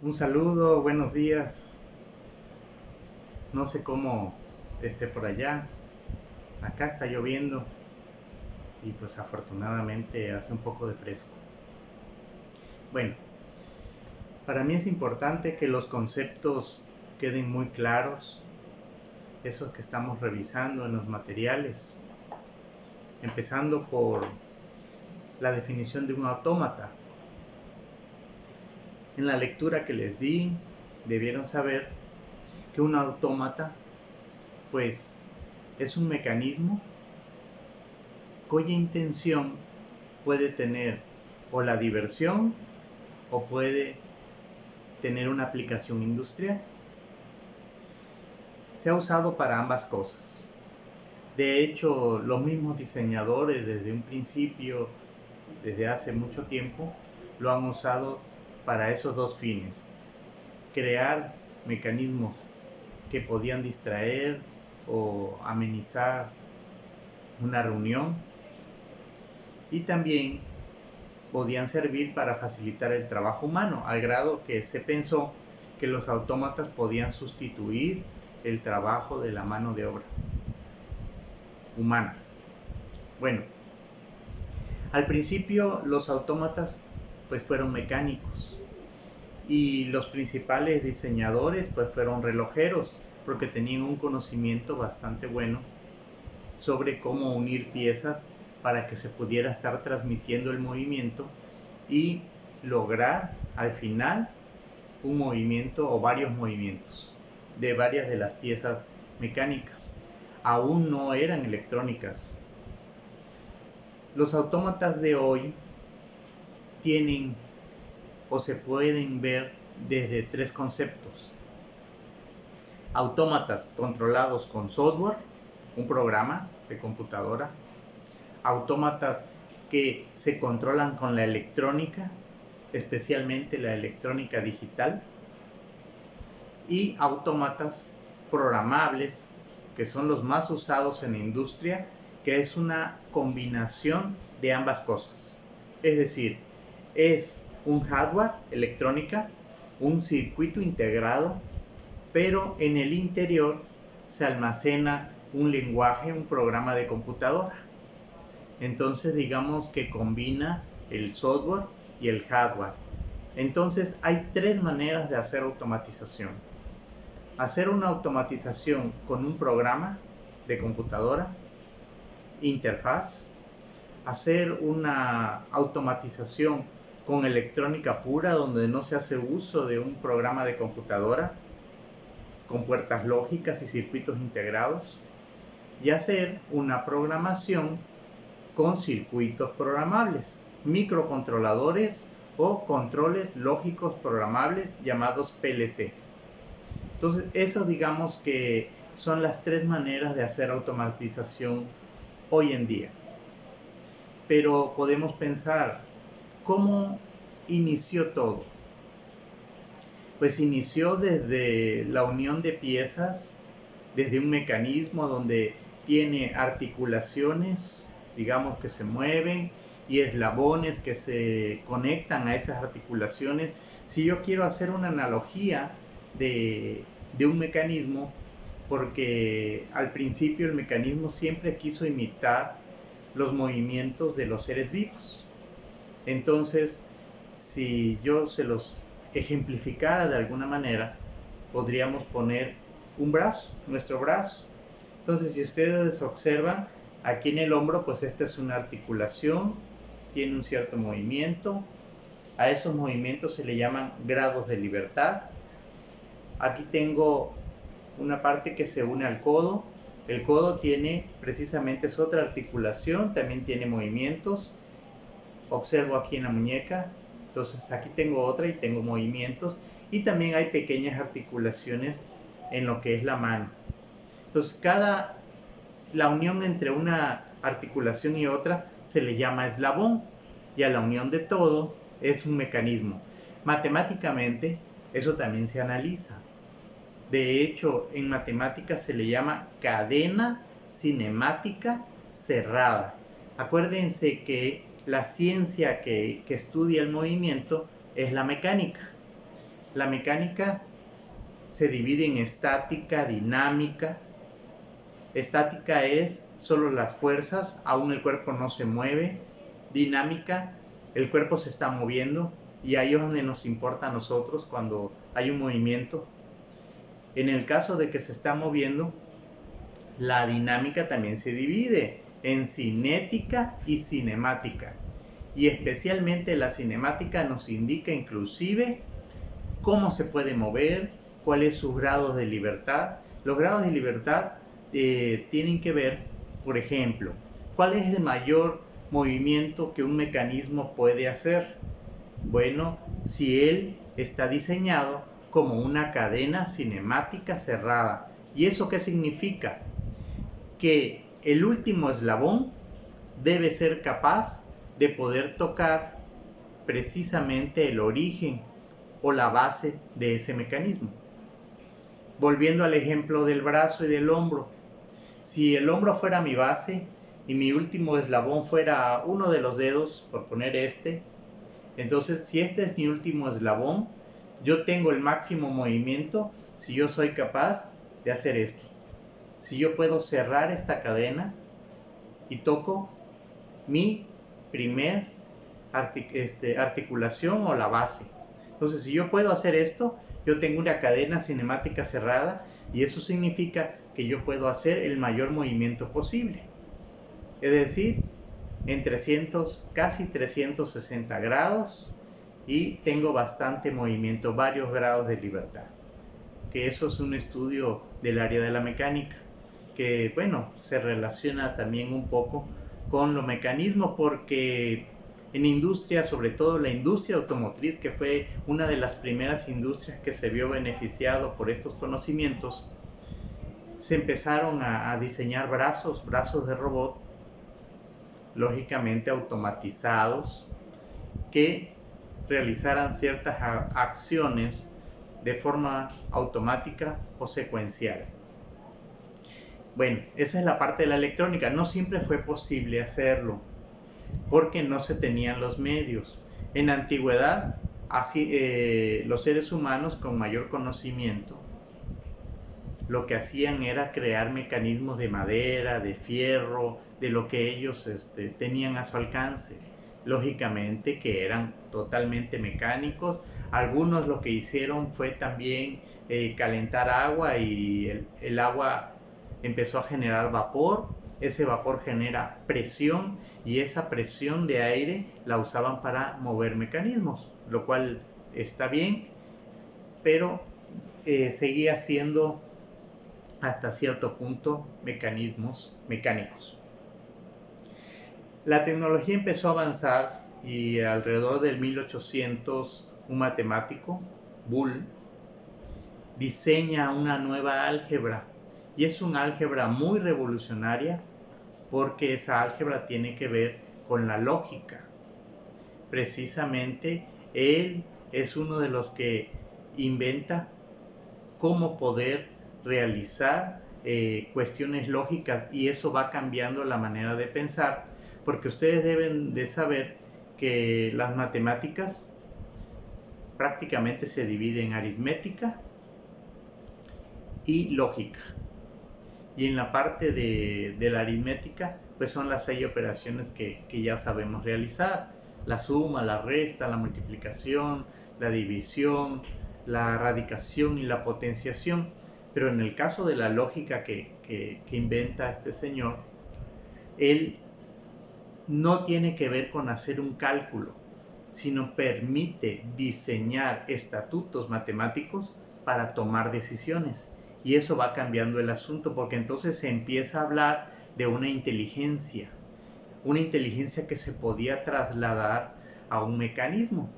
Un saludo, buenos días. No sé cómo esté por allá. Acá está lloviendo y pues afortunadamente hace un poco de fresco. Bueno, para mí es importante que los conceptos queden muy claros, esos que estamos revisando en los materiales, empezando por la definición de un autómata. En la lectura que les di, debieron saber que un autómata pues es un mecanismo cuya intención puede tener o la diversión o puede tener una aplicación industrial. Se ha usado para ambas cosas. De hecho, los mismos diseñadores desde un principio, desde hace mucho tiempo, lo han usado para esos dos fines. Crear mecanismos que podían distraer o amenizar una reunión y también podían servir para facilitar el trabajo humano, al grado que se pensó que los autómatas podían sustituir el trabajo de la mano de obra humana. Bueno, al principio los autómatas pues fueron mecánicos y los principales diseñadores pues fueron relojeros porque tenían un conocimiento bastante bueno sobre cómo unir piezas para que se pudiera estar transmitiendo el movimiento y lograr al final un movimiento o varios movimientos de varias de las piezas mecánicas. Aún no eran electrónicas. Los autómatas de hoy tienen o se pueden ver desde tres conceptos. Autómatas controlados con software, un programa de computadora. Autómatas que se controlan con la electrónica, especialmente la electrónica digital. Y autómatas programables, que son los más usados en la industria, que es una combinación de ambas cosas. Es decir, es un hardware, electrónica, un circuito integrado, pero en el interior se almacena un lenguaje, un programa de computadora. Entonces digamos que combina el software y el hardware. Entonces hay tres maneras de hacer automatización. Hacer una automatización con un programa de computadora, interfaz. Hacer una automatización con electrónica pura, donde no se hace uso de un programa de computadora, con puertas lógicas y circuitos integrados. Y hacer una programación con circuitos programables, microcontroladores o controles lógicos programables llamados PLC. Entonces, eso digamos que son las tres maneras de hacer automatización hoy en día. Pero podemos pensar, ¿cómo inició todo? Pues inició desde la unión de piezas, desde un mecanismo donde tiene articulaciones, digamos, que se mueven y eslabones que se conectan a esas articulaciones. Si yo quiero hacer una analogía de un mecanismo, porque al principio el mecanismo siempre quiso imitar los movimientos de los seres vivos. Entonces, si yo se los ejemplificara de alguna manera, podríamos poner un brazo, nuestro brazo. Entonces, si ustedes observan, aquí en el hombro, pues esta es una articulación, tiene un cierto movimiento. A esos movimientos se le llaman grados de libertad. Aquí tengo una parte que se une al codo. El codo tiene precisamente es otra articulación, también tiene movimientos. Observo aquí en la muñeca, entonces aquí tengo otra y tengo movimientos. Y también hay pequeñas articulaciones en lo que es la mano. Entonces la unión entre una articulación y otra se le llama eslabón, y a la unión de todo es un mecanismo. Matemáticamente eso también se analiza. De hecho, en matemáticas se le llama cadena cinemática cerrada. Acuérdense que la ciencia que estudia el movimiento es la mecánica. La mecánica se divide en estática, dinámica. Estática es solo las fuerzas, aún el cuerpo no se mueve. Dinámica, el cuerpo se está moviendo y ahí es donde nos importa a nosotros cuando hay un movimiento. En el caso de que se está moviendo, la dinámica también se divide en cinética y cinemática. Y especialmente la cinemática nos indica inclusive cómo se puede mover, cuáles sus grados de libertad. Los grados de libertad tienen que ver, por ejemplo, cuál es el mayor movimiento que un mecanismo puede hacer. Bueno, si él está diseñado como una cadena cinemática cerrada. ¿Y eso qué significa? Que el último eslabón debe ser capaz de poder tocar precisamente el origen o la base de ese mecanismo. Volviendo al ejemplo del brazo y del hombro, si el hombro fuera mi base y mi último eslabón fuera uno de los dedos, por poner entonces si este es mi último eslabón, yo tengo el máximo movimiento si yo soy capaz de hacer esto. Si yo puedo cerrar esta cadena y toco mi primer articulación o la base. Entonces, si yo puedo hacer esto, yo tengo una cadena cinemática cerrada y eso significa que yo puedo hacer el mayor movimiento posible. Es decir, en casi 360 grados y tengo bastante movimiento, varios grados de libertad. Que eso es un estudio del área de la mecánica, que bueno, se relaciona también un poco con los mecanismos porque en industria, sobre todo la industria automotriz, que fue una de las primeras industrias que se vio beneficiado por estos conocimientos, se empezaron a diseñar brazos de robot, lógicamente automatizados, que realizaran ciertas acciones de forma automática o secuencial. Bueno, esa es la parte de la electrónica. No siempre fue posible hacerlo porque no se tenían los medios. En la antigüedad, los seres humanos con mayor conocimiento lo que hacían era crear mecanismos de madera, de fierro, de lo que ellos tenían a su alcance. Lógicamente que eran totalmente mecánicos. Algunos lo que hicieron fue también calentar agua y el agua empezó a generar vapor. Ese vapor genera presión y esa presión de aire la usaban para mover mecanismos, lo cual está bien, pero seguía siendo hasta cierto punto mecanismos mecánicos. La tecnología empezó a avanzar y alrededor del 1800 un matemático, Boole, diseña una nueva álgebra y es una álgebra muy revolucionaria porque esa álgebra tiene que ver con la lógica. Precisamente él es uno de los que inventa cómo poder realizar cuestiones lógicas y eso va cambiando la manera de pensar, porque ustedes deben de saber que las matemáticas prácticamente se dividen en aritmética y lógica. Y en la parte de la aritmética, pues son las 6 operaciones que ya sabemos realizar: la suma, la resta, la multiplicación, la división, la radicación y la potenciación. Pero en el caso de la lógica que inventa este señor, él no tiene que ver con hacer un cálculo, sino permite diseñar estatutos matemáticos para tomar decisiones. Y eso va cambiando el asunto, porque entonces se empieza a hablar de una inteligencia que se podía trasladar a un mecanismo.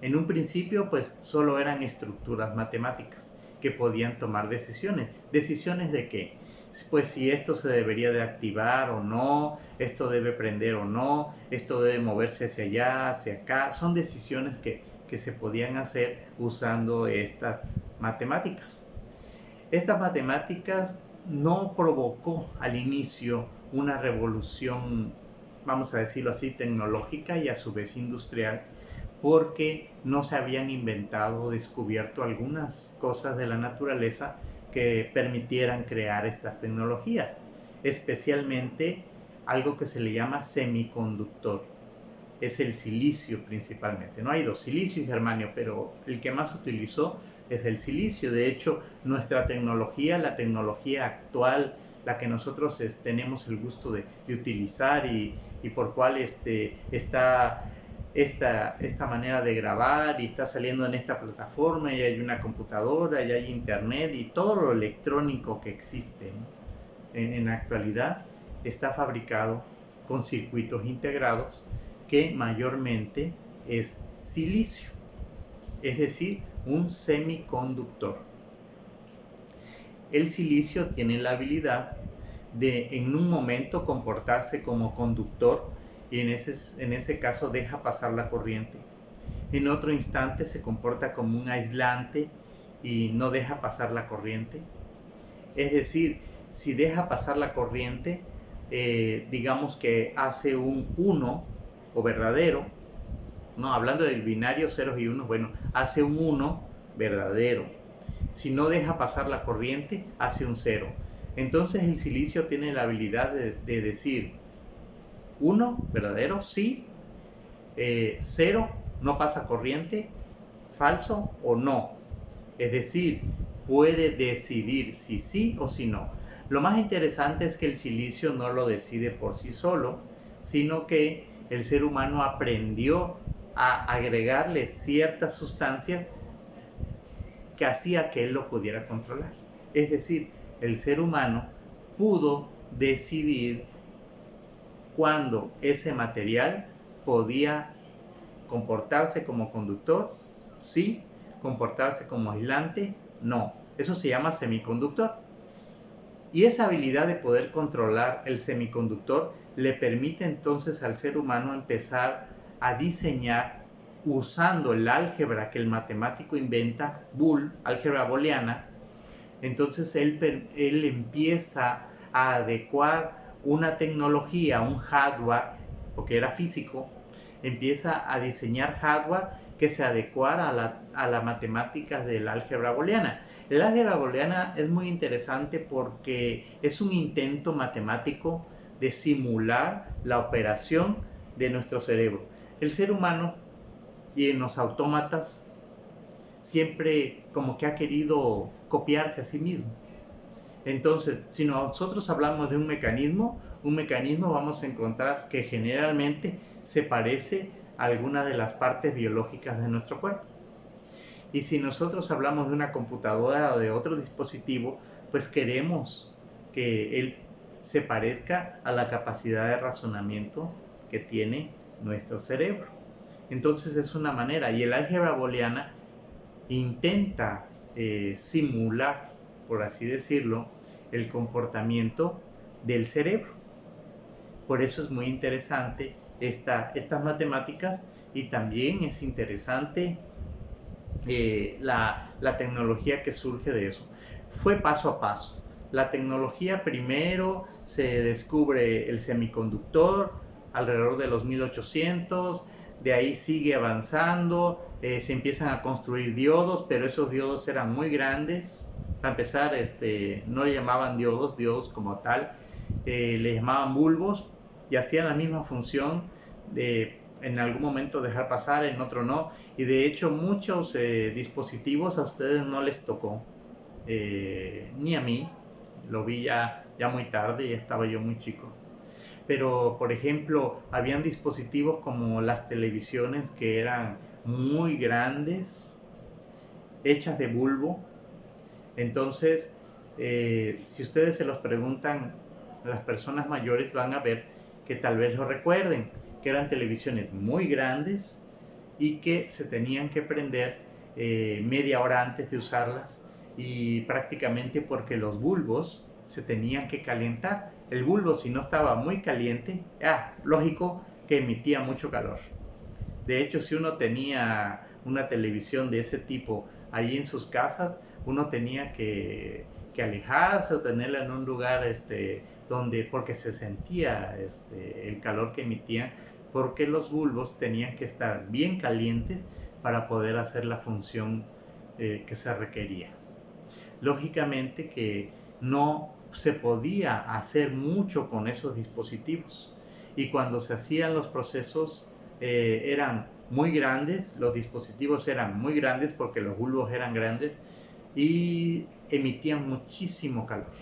En un principio, pues solo eran estructuras matemáticas que podían tomar decisiones. ¿Decisiones de qué? Pues si esto se debería de activar o no, esto debe prender o no, esto debe moverse hacia allá, hacia acá. Son decisiones que se podían hacer usando estas matemáticas. Estas matemáticas no provocó al inicio una revolución, vamos a decirlo así, tecnológica y a su vez industrial, porque no se habían inventado o descubierto algunas cosas de la naturaleza que permitieran crear estas tecnologías, especialmente algo que se le llama semiconductor. Es el silicio principalmente. No hay dos, silicio y germanio, pero el que más se utilizó es el silicio. De hecho, nuestra tecnología, la tecnología actual, la que nosotros tenemos el gusto de utilizar y por cual está esta manera de grabar y está saliendo en esta plataforma y hay una computadora y hay internet y todo lo electrónico que existe, ¿no? En la actualidad está fabricado con circuitos integrados que mayormente es silicio, es decir, un semiconductor. El silicio tiene la habilidad de en un momento comportarse como conductor y en ese caso deja pasar la corriente. En otro instante se comporta como un aislante y no deja pasar la corriente. Es decir, si deja pasar la corriente, digamos que hace un 1 o verdadero, ¿no? Hablando del binario ceros y unos, bueno, hace un 1 verdadero. Si no deja pasar la corriente, hace un 0. Entonces el silicio tiene la habilidad de decir 1 verdadero, sí, 0 no pasa corriente, falso o no. Es decir, puede decidir si sí o si no. Lo más interesante es que el silicio no lo decide por sí solo, sino que el ser humano aprendió a agregarle ciertas sustancias que hacía que él lo pudiera controlar. Es decir, el ser humano pudo decidir cuándo ese material podía comportarse como conductor, sí, comportarse como aislante, no. Eso se llama semiconductor. Y esa habilidad de poder controlar el semiconductor le permite entonces al ser humano empezar a diseñar usando el álgebra que el matemático inventa, Boole, álgebra booleana. Entonces él empieza a adecuar una tecnología, un hardware, porque era físico, empieza a diseñar hardware que se adecuara a la matemática del álgebra booleana. El álgebra booleana es muy interesante porque es un intento matemático de simular la operación de nuestro cerebro. El ser humano y en los autómatas siempre como que ha querido copiarse a sí mismo. Entonces, si nosotros hablamos de un mecanismo vamos a encontrar que generalmente se parece a alguna de las partes biológicas de nuestro cuerpo. Y si nosotros hablamos de una computadora o de otro dispositivo, pues queremos que él se parezca a la capacidad de razonamiento que tiene nuestro cerebro. Entonces es una manera, y el álgebra booleana intenta simular, por así decirlo, el comportamiento del cerebro. Por eso es muy interesante estas matemáticas y también es interesante la tecnología que surge de eso. Fue paso a paso. La tecnología primero se descubre el semiconductor alrededor de los 1800, de ahí sigue avanzando, se empiezan a construir diodos, pero esos diodos eran muy grandes. Para empezar, no le llamaban diodos como tal, le llamaban bulbos y hacían la misma función de en algún momento dejar pasar, en otro no, y de hecho muchos dispositivos a ustedes no les tocó, ni a mí, lo vi ya muy tarde, ya estaba yo muy chico. Pero por ejemplo habían dispositivos como las televisiones que eran muy grandes, hechas de bulbo. Entonces si ustedes se los preguntan, las personas mayores van a ver que tal vez lo recuerden, que eran televisiones muy grandes y que se tenían que prender media hora antes de usarlas, y prácticamente porque los bulbos se tenían que calentar. El bulbo, si no estaba muy caliente, lógico que emitía mucho calor. De hecho, si uno tenía una televisión de ese tipo ahí en sus casas, uno tenía que alejarse o tenerla en un lugar porque se sentía el calor que emitían porque los bulbos tenían que estar bien calientes para poder hacer la función que se requería. Lógicamente que no se podía hacer mucho con esos dispositivos, y cuando se hacían los procesos eran muy grandes, los dispositivos eran muy grandes porque los bulbos eran grandes y emitían muchísimo calor.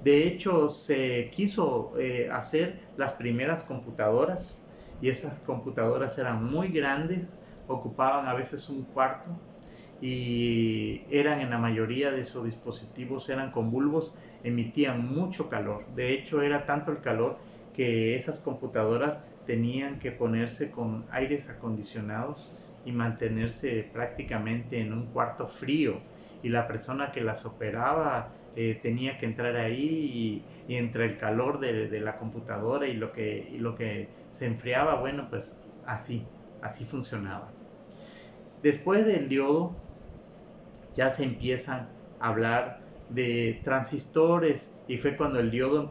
De hecho, se quiso hacer las primeras computadoras, y esas computadoras eran muy grandes, ocupaban a veces un cuarto, y eran, en la mayoría de esos dispositivos eran con bulbos, emitían mucho calor. De hecho, era tanto el calor que esas computadoras tenían que ponerse con aires acondicionados y mantenerse prácticamente en un cuarto frío, y la persona que las operaba tenía que entrar ahí, y entre el calor de la computadora y lo que se enfriaba, bueno, pues así funcionaba. Después del diodo ya se empiezan a hablar de transistores, y fue cuando el diodo,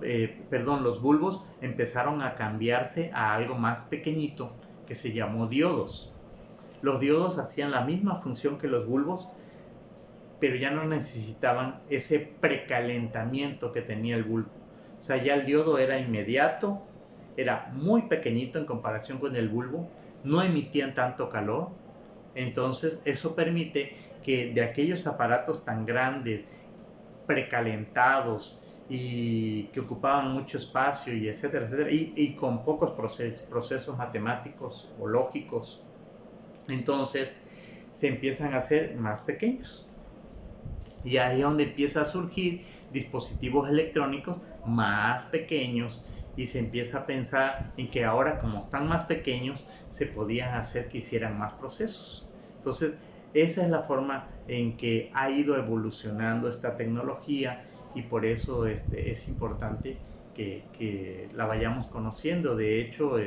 los bulbos empezaron a cambiarse a algo más pequeñito que se llamó diodos. Los diodos hacían la misma función que los bulbos, pero ya no necesitaban ese precalentamiento que tenía el bulbo. O sea, ya el diodo era inmediato, era muy pequeñito en comparación con el bulbo, no emitían tanto calor. Entonces eso permite que de aquellos aparatos tan grandes, precalentados y que ocupaban mucho espacio, y etcétera, etcétera, y con pocos procesos matemáticos o lógicos, entonces se empiezan a hacer más pequeños. Y ahí es donde empieza a surgir dispositivos electrónicos más pequeños, y se empieza a pensar en que ahora, como están más pequeños, se podían hacer que hicieran más procesos. Entonces, esa es la forma en que ha ido evolucionando esta tecnología, y por eso es importante que la vayamos conociendo. De hecho,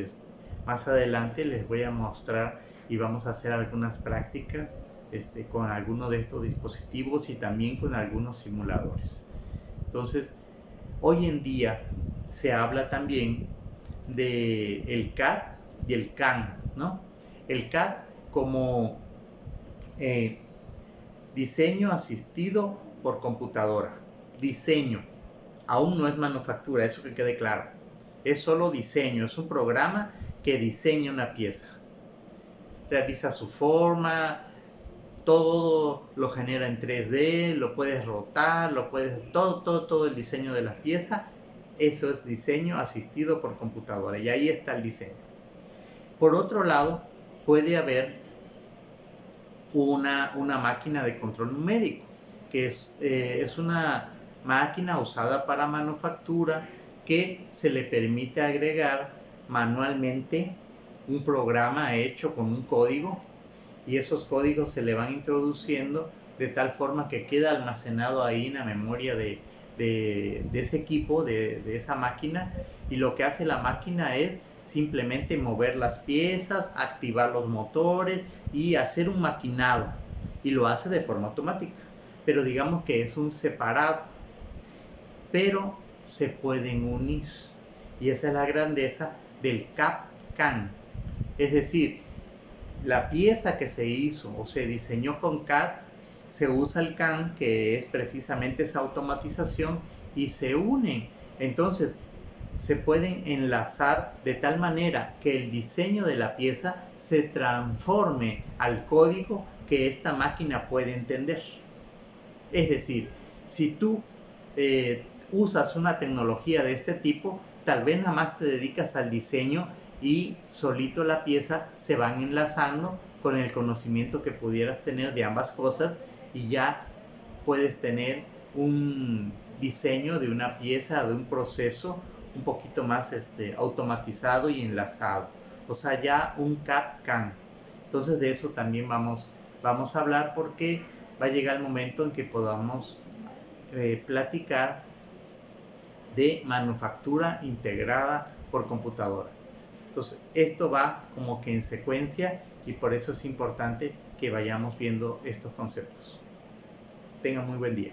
más adelante les voy a mostrar y vamos a hacer algunas prácticas con algunos de estos dispositivos y también con algunos simuladores. Entonces, hoy en día se habla también del CAD y el CAM, ¿no? El CAD como diseño asistido por computadora. Diseño, aún no es manufactura, eso que quede claro. Es solo diseño, es un programa que diseña una pieza. Realiza su forma, todo lo genera en 3D, lo puedes rotar, todo el diseño de la pieza. Eso es diseño asistido por computadora, y ahí está el diseño. Por otro lado, puede haber una máquina de control numérico, que es una máquina usada para manufactura, que se le permite agregar manualmente un programa hecho con un código, y esos códigos se le van introduciendo de tal forma que queda almacenado ahí en la memoria de ese equipo, de esa máquina, y lo que hace la máquina es simplemente mover las piezas, activar los motores y hacer un maquinado, y lo hace de forma automática, pero digamos que es un separado, pero se pueden unir, y esa es la grandeza del CAD-CAM. Es decir, la pieza que se hizo o se diseñó con CAD, se usa el CAM, que es precisamente esa automatización, y se unen. Entonces se pueden enlazar de tal manera que el diseño de la pieza se transforme al código que esta máquina puede entender. Es decir, si tú usas una tecnología de este tipo, tal vez nada más te dedicas al diseño, y solito la pieza se van enlazando con el conocimiento que pudieras tener de ambas cosas, y ya puedes tener un diseño de una pieza, de un proceso un poquito más automatizado y enlazado. O sea, ya un CAD-CAM. Entonces de eso también vamos a hablar, porque va a llegar el momento en que podamos platicar de manufactura integrada por computadora. Entonces esto va como que en secuencia, y por eso es importante que vayamos viendo estos conceptos. Tengan muy buen día.